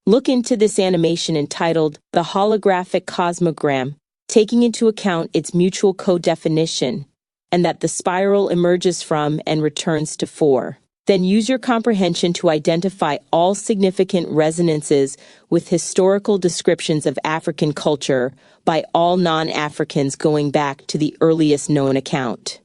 Look into this animation entitled The Holographic Cosmogram, taking into account its mutual co-definition, and that the spiral emerges from and returns to 4. Then use your comprehension to identify all significant resonances with historical descriptions of African culture by all non-Africans going back to the earliest known account.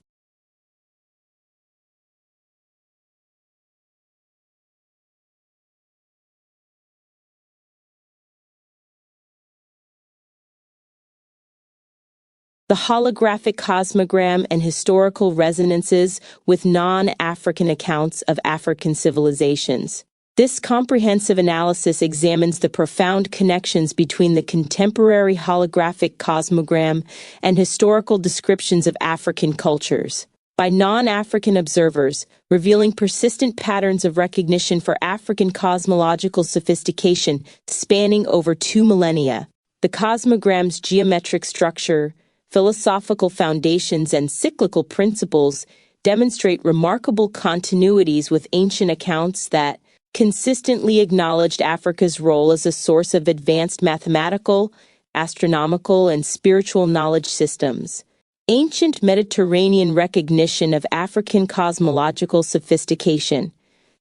The holographic cosmogram and historical resonances with non-African accounts of African civilizations. This comprehensive analysis examines the profound connections between the contemporary holographic cosmogram and historical descriptions of African cultures by non-African observers, revealing persistent patterns of recognition for African cosmological sophistication spanning over 2 millennia. The cosmogram's geometric structure, philosophical foundations, and cyclical principles demonstrate remarkable continuities with ancient accounts that consistently acknowledged Africa's role as a source of advanced mathematical, astronomical, and spiritual knowledge systems. Ancient Mediterranean recognition of African cosmological sophistication,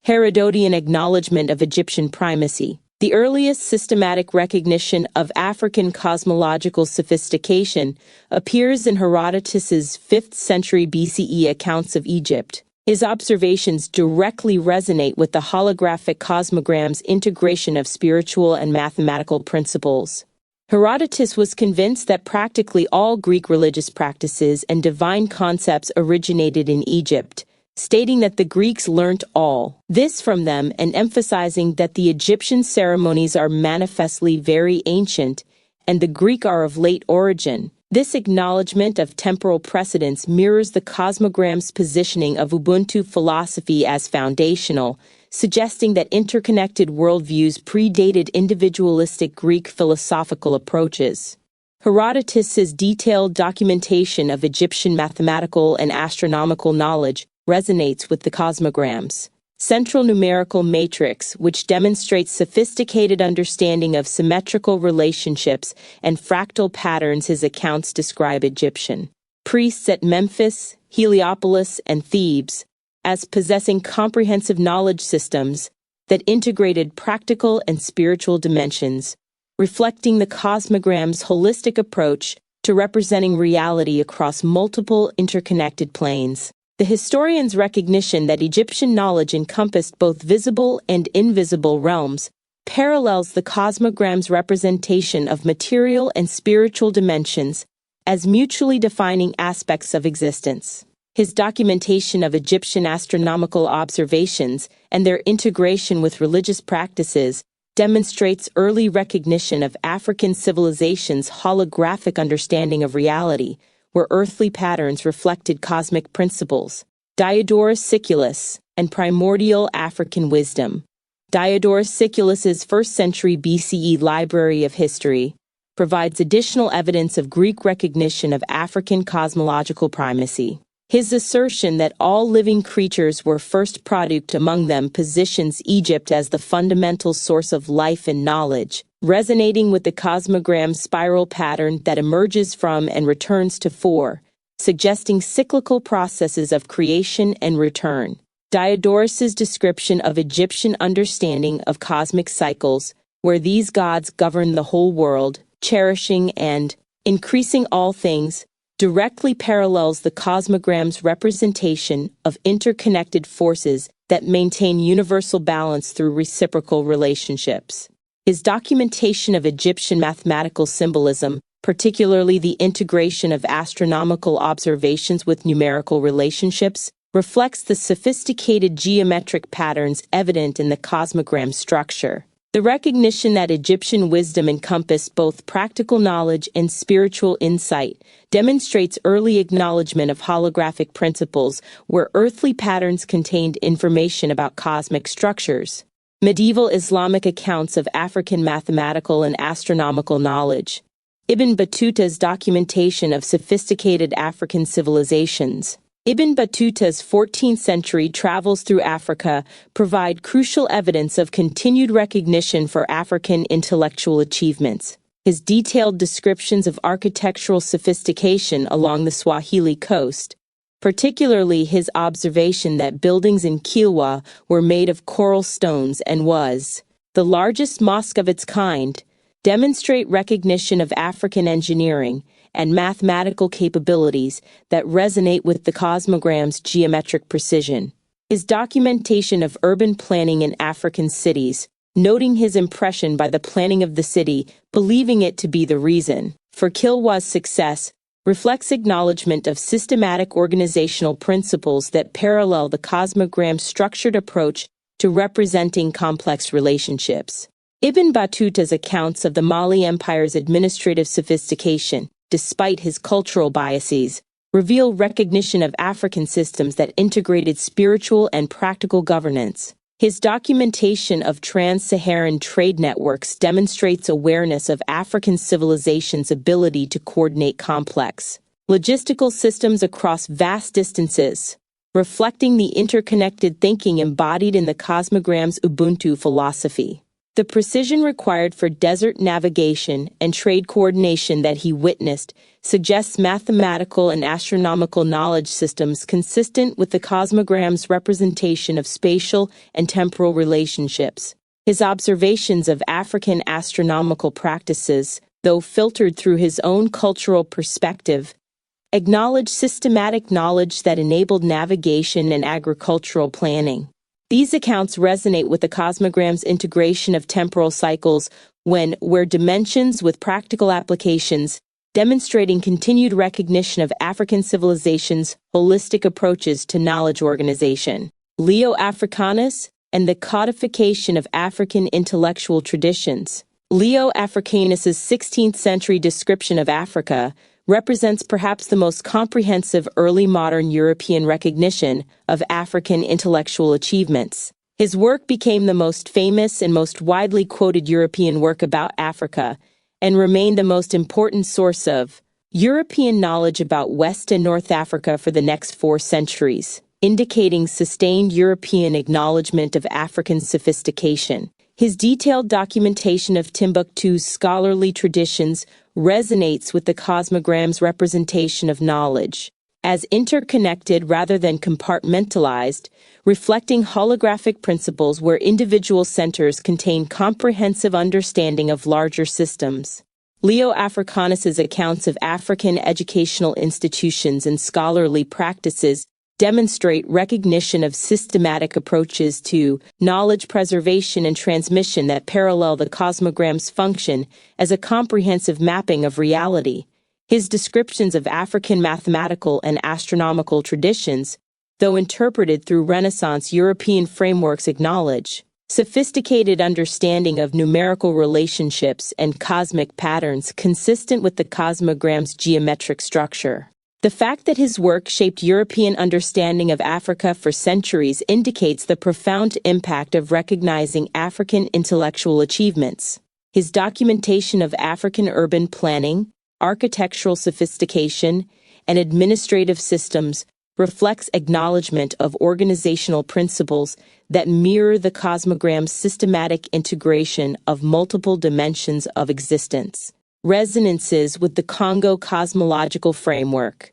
Herodotian acknowledgement of Egyptian primacy. The earliest systematic recognition of African cosmological sophistication appears in Herodotus's 5th century BCE accounts of Egypt. His observations directly resonate with the holographic cosmogram's integration of spiritual and mathematical principles. Herodotus was convinced that practically all Greek religious practices and divine concepts originated in Egypt, stating that the Greeks learnt all this from them and emphasizing that the Egyptian ceremonies are manifestly very ancient and the Greek are of late origin. This acknowledgement of temporal precedence mirrors the cosmogram's positioning of Ubuntu philosophy as foundational, suggesting that interconnected worldviews predated individualistic Greek philosophical approaches. Herodotus's detailed documentation of Egyptian mathematical and astronomical knowledge resonates with the cosmogram's central numerical matrix, which demonstrates sophisticated understanding of symmetrical relationships and fractal patterns. His accounts describe Egyptian priests at Memphis, Heliopolis, and Thebes as possessing comprehensive knowledge systems that integrated practical and spiritual dimensions, reflecting the cosmogram's holistic approach to representing reality across multiple interconnected planes. The historian's recognition that Egyptian knowledge encompassed both visible and invisible realms parallels the cosmogram's representation of material and spiritual dimensions as mutually defining aspects of existence. His documentation of Egyptian astronomical observations and their integration with religious practices demonstrates early recognition of African civilization's holographic understanding of reality, where earthly patterns reflected cosmic principles. Diodorus Siculus and Primordial African Wisdom. Diodorus Siculus's 1st century BCE Library of History provides additional evidence of Greek recognition of African cosmological primacy. His assertion that all living creatures were first product among them positions Egypt as the fundamental source of life and knowledge, resonating with the cosmogram's spiral pattern that emerges from and returns to 4, suggesting cyclical processes of creation and return. Diodorus's description of Egyptian understanding of cosmic cycles, where these gods govern the whole world, cherishing and increasing all things, directly parallels the cosmogram's representation of interconnected forces that maintain universal balance through reciprocal relationships. His documentation of Egyptian mathematical symbolism, particularly the integration of astronomical observations with numerical relationships, reflects the sophisticated geometric patterns evident in the cosmogram structure. The recognition that Egyptian wisdom encompassed both practical knowledge and spiritual insight demonstrates early acknowledgement of holographic principles where earthly patterns contained information about cosmic structures. Medieval Islamic accounts of African mathematical and astronomical knowledge. Ibn Battuta's documentation of sophisticated African civilizations. Ibn Battuta's 14th century travels through Africa provide crucial evidence of continued recognition for African intellectual achievements. His detailed descriptions of architectural sophistication along the Swahili coast, particularly his observation that buildings in Kilwa were made of coral stones and was the largest mosque of its kind, demonstrate recognition of African engineering and mathematical capabilities that resonate with the cosmogram's geometric precision. His documentation of urban planning in African cities, noting his impression by the planning of the city, believing it to be the reason for Kilwa's success, reflects acknowledgement of systematic organizational principles that parallel the cosmogram's structured approach to representing complex relationships. Ibn Battuta's accounts of the Mali Empire's administrative sophistication, despite his cultural biases, reveal recognition of African systems that integrated spiritual and practical governance. His documentation of trans-Saharan trade networks demonstrates awareness of African civilization's ability to coordinate complex logistical systems across vast distances, reflecting the interconnected thinking embodied in the cosmogram's Ubuntu philosophy. The precision required for desert navigation and trade coordination that he witnessed suggests mathematical and astronomical knowledge systems consistent with the cosmogram's representation of spatial and temporal relationships. His observations of African astronomical practices, though filtered through his own cultural perspective, acknowledge systematic knowledge that enabled navigation and agricultural planning. These accounts resonate with the cosmogram's integration of temporal cycles where dimensions with practical applications, demonstrating continued recognition of African civilization's holistic approaches to knowledge organization. Leo Africanus and the codification of African intellectual traditions. Leo Africanus's 16th century description of Africa represents perhaps the most comprehensive early modern European recognition of African intellectual achievements. His work became the most famous and most widely quoted European work about Africa and remained the most important source of European knowledge about West and North Africa for the next 4 centuries, indicating sustained European acknowledgement of African sophistication. His detailed documentation of Timbuktu's scholarly traditions resonates with the cosmogram's representation of knowledge as interconnected rather than compartmentalized, reflecting holographic principles where individual centers contain comprehensive understanding of larger systems. Leo Africanus's accounts of African educational institutions and scholarly practices demonstrate recognition of systematic approaches to knowledge preservation and transmission that parallel the cosmogram's function as a comprehensive mapping of reality. His descriptions of African mathematical and astronomical traditions, though interpreted through Renaissance European frameworks, acknowledge sophisticated understanding of numerical relationships and cosmic patterns consistent with the cosmogram's geometric structure. The fact that his work shaped European understanding of Africa for centuries indicates the profound impact of recognizing African intellectual achievements. His documentation of African urban planning, architectural sophistication, and administrative systems reflects acknowledgement of organizational principles that mirror the cosmogram's systematic integration of multiple dimensions of existence. Resonances with the Congo cosmological framework.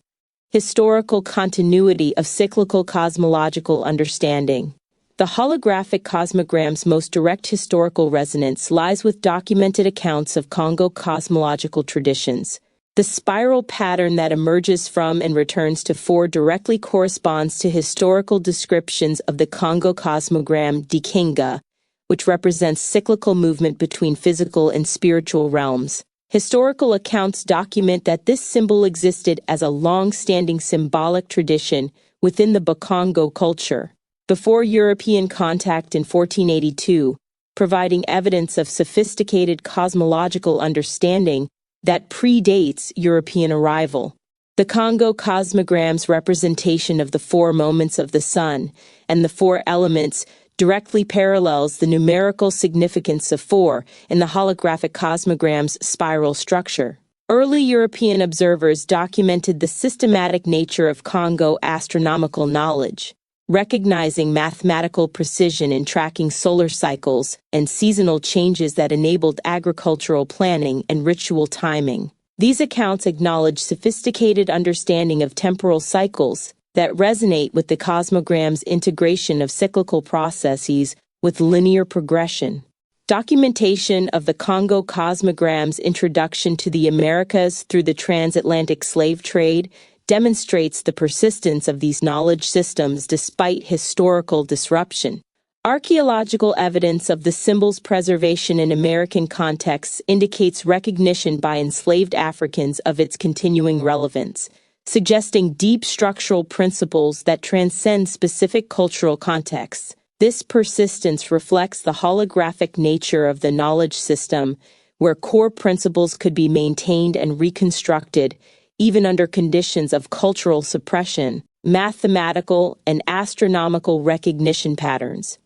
Historical continuity of cyclical cosmological understanding. The holographic cosmogram's most direct historical resonance lies with documented accounts of Congo cosmological traditions. The spiral pattern that emerges from and returns to 4 directly corresponds to historical descriptions of the Congo cosmogram Dikinga, which represents cyclical movement between physical and spiritual realms. Historical accounts document that this symbol existed as a long-standing symbolic tradition within the Bakongo culture, before European contact in 1482, providing evidence of sophisticated cosmological understanding that predates European arrival. The Congo cosmogram's representation of the 4 moments of the sun and the 4 elements directly parallels the numerical significance of 4 in the holographic cosmogram's spiral structure. Early European observers documented the systematic nature of Congo astronomical knowledge, recognizing mathematical precision in tracking solar cycles and seasonal changes that enabled agricultural planning and ritual timing. These accounts acknowledge sophisticated understanding of temporal cycles that resonate with the cosmogram's integration of cyclical processes with linear progression. Documentation of the Congo cosmogram's introduction to the Americas through the transatlantic slave trade demonstrates the persistence of these knowledge systems despite historical disruption. Archaeological evidence of the symbol's preservation in American contexts indicates recognition by enslaved Africans of its continuing relevance, suggesting deep structural principles that transcend specific cultural contexts. This persistence reflects the holographic nature of the knowledge system, where core principles could be maintained and reconstructed, even under conditions of cultural suppression. Mathematical and astronomical recognition patterns.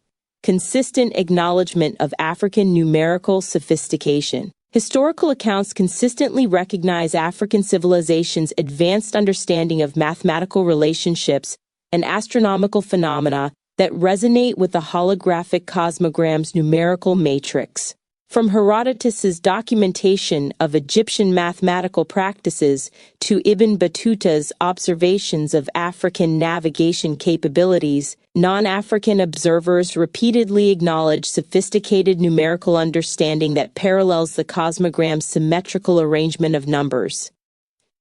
Consistent acknowledgement of African numerical sophistication. Historical accounts consistently recognize African civilizations' advanced understanding of mathematical relationships and astronomical phenomena that resonate with the holographic cosmogram's numerical matrix. From Herodotus's documentation of Egyptian mathematical practices to Ibn Battuta's observations of African navigation capabilities, non-African observers repeatedly acknowledge sophisticated numerical understanding that parallels the cosmogram's symmetrical arrangement of numbers.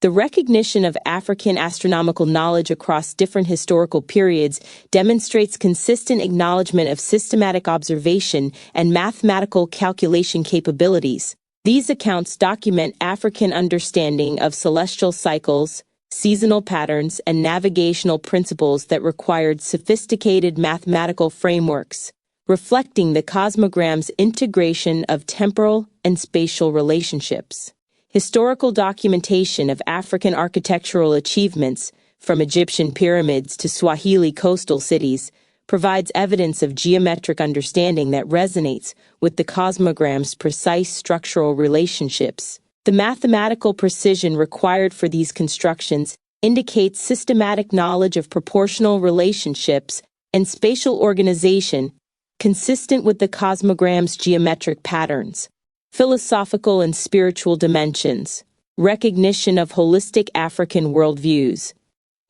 The recognition of African astronomical knowledge across different historical periods demonstrates consistent acknowledgement of systematic observation and mathematical calculation capabilities. These accounts document African understanding of celestial cycles, seasonal patterns, and navigational principles that required sophisticated mathematical frameworks, reflecting the cosmogram's integration of temporal and spatial relationships. Historical documentation of African architectural achievements, from Egyptian pyramids to Swahili coastal cities, provides evidence of geometric understanding that resonates with the cosmogram's precise structural relationships. The mathematical precision required for these constructions indicates systematic knowledge of proportional relationships and spatial organization consistent with the cosmogram's geometric patterns. Philosophical and spiritual dimensions. Recognition of holistic African worldviews.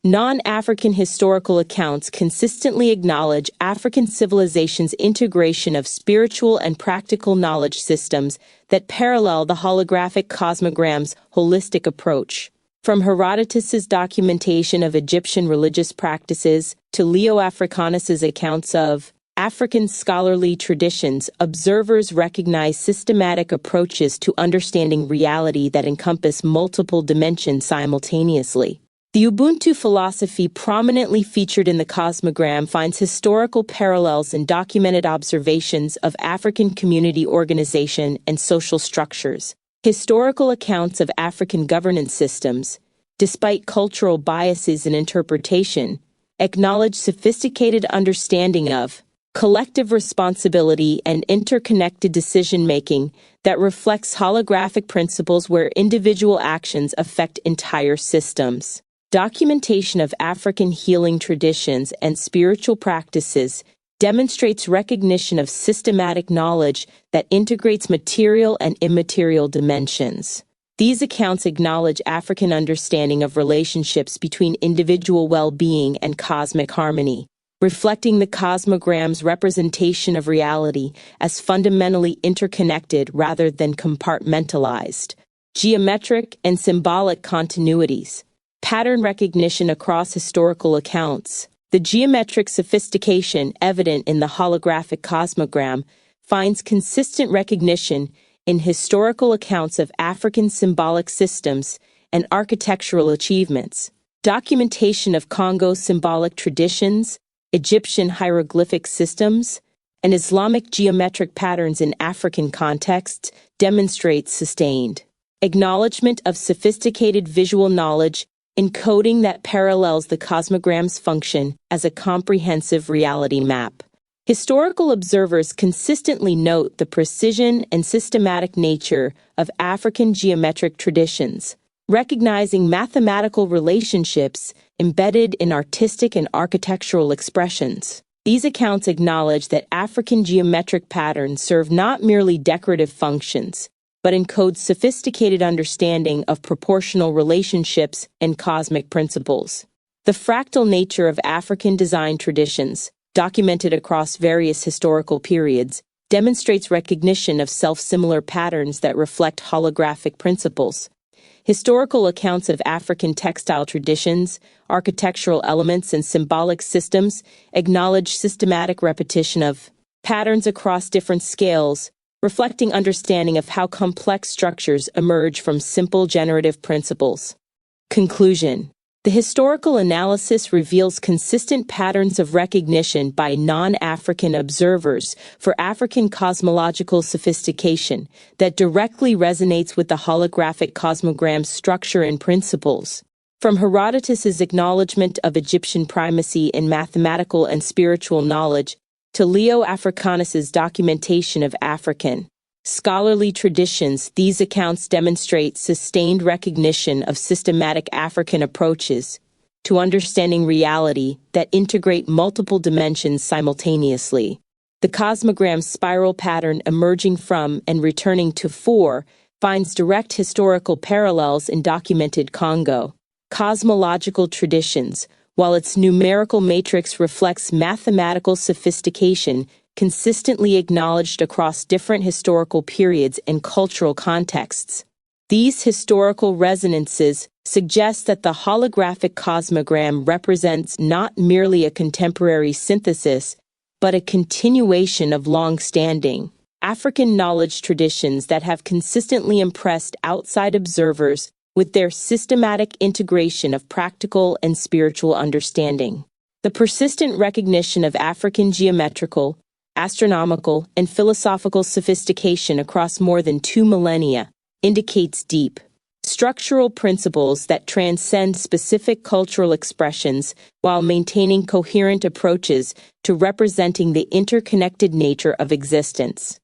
Non-African historical accounts consistently acknowledge African civilization's integration of spiritual and practical knowledge systems that parallel the holographic cosmogram's holistic approach. From Herodotus's documentation of Egyptian religious practices to Leo Africanus's accounts of African scholarly traditions, observers recognize systematic approaches to understanding reality that encompass multiple dimensions simultaneously. The Ubuntu philosophy prominently featured in the cosmogram finds historical parallels in documented observations of African community organization and social structures. Historical accounts of African governance systems, despite cultural biases in interpretation, acknowledge sophisticated understanding of collective responsibility and interconnected decision-making that reflects holographic principles where individual actions affect entire systems. Documentation of African healing traditions and spiritual practices demonstrates recognition of systematic knowledge that integrates material and immaterial dimensions. These accounts acknowledge African understanding of relationships between individual well-being and cosmic harmony, reflecting the cosmogram's representation of reality as fundamentally interconnected rather than compartmentalized. Geometric and symbolic continuities. Pattern recognition across historical accounts. The geometric sophistication evident in the holographic cosmogram finds consistent recognition in historical accounts of African symbolic systems and architectural achievements. Documentation of Congo symbolic traditions, Egyptian hieroglyphic systems, and Islamic geometric patterns in African contexts demonstrates sustained acknowledgement of sophisticated visual knowledge encoding that parallels the cosmogram's function as a comprehensive reality map. Historical observers consistently note the precision and systematic nature of African geometric traditions, recognizing mathematical relationships embedded in artistic and architectural expressions. These accounts acknowledge that African geometric patterns serve not merely decorative functions, but encode sophisticated understanding of proportional relationships and cosmic principles. The fractal nature of African design traditions, documented across various historical periods, demonstrates recognition of self-similar patterns that reflect holographic principles. Historical accounts of African textile traditions, architectural elements, and symbolic systems acknowledge systematic repetition of patterns across different scales, reflecting understanding of how complex structures emerge from simple generative principles. Conclusion. The historical analysis reveals consistent patterns of recognition by non-African observers for African cosmological sophistication that directly resonates with the holographic cosmogram's structure and principles. From Herodotus's acknowledgement of Egyptian primacy in mathematical and spiritual knowledge to Leo Africanus's documentation of African scholarly traditions, these accounts demonstrate sustained recognition of systematic African approaches to understanding reality that integrate multiple dimensions simultaneously. The cosmogram's spiral pattern emerging from and returning to 4 finds direct historical parallels in documented Congo cosmological traditions, while its numerical matrix reflects mathematical sophistication consistently acknowledged across different historical periods and cultural contexts. These historical resonances suggest that the holographic cosmogram represents not merely a contemporary synthesis, but a continuation of long-standing African knowledge traditions that have consistently impressed outside observers with their systematic integration of practical and spiritual understanding. The persistent recognition of African geometrical, astronomical, and philosophical sophistication across more than 2 millennia indicates deep, structural principles that transcend specific cultural expressions while maintaining coherent approaches to representing the interconnected nature of existence.